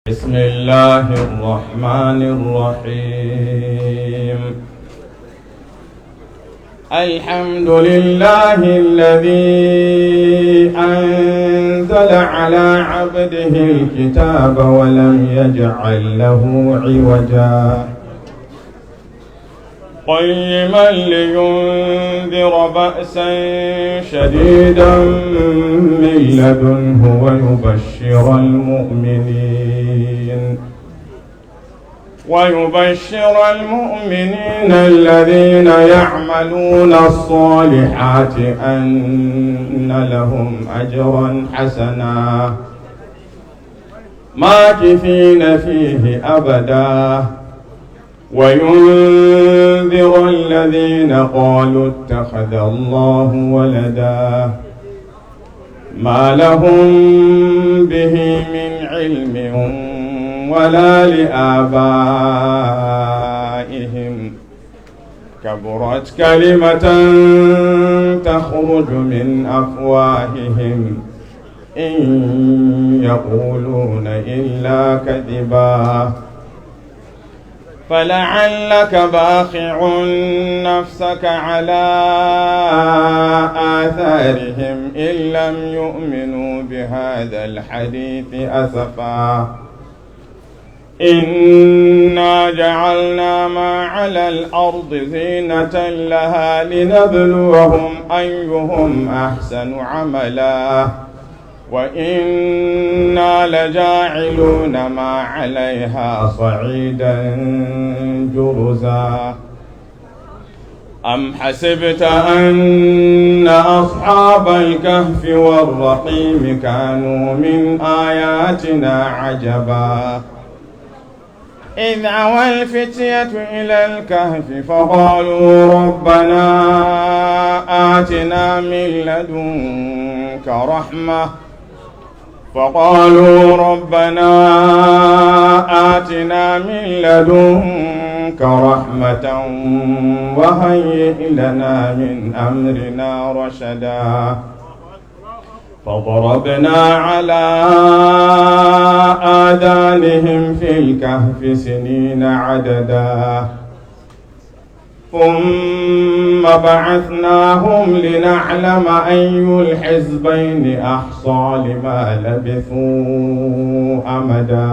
بسم الله الرحمن الرحيم. الحمد لله الذي أنزل على عبده الكتاب ولم يجعل له عوجا قيما لينذر بأسا شديدا من لدنه ويبشر المؤمنين الذين يعملون الصالحات أن لهم أجرا حسنا ماكثين فيه أبدا وينذر الذين قالوا اتخذ الله ولدا ما لهم به من علم ولا لآبائهم كبرت كلمة تخرج من أفواههم إن يقولون إلا كذبا فلعلك باخع نفسك على آثارهم إن لم يؤمنوا بهذا الحديث أسفا إنا جعلنا ما على الأرض زينة لها لنبلوهم أيهم أحسن عملا وإنا لجاعلون ما عليها صعيدا جرزا أم حسبت أن أصحاب الكهف والرقيم كانوا من آياتنا عجبا إذ أوى الفتية إلى الكهف فقالوا ربنا آتنا من لدنك رحمة وهيئ لنا من أمرنا رشدا فضربنا على آذانهم في الكهف سنين عددا ثم بعثناهم لنعلم أي الحزبين أحصى لما لبثوا أمدا.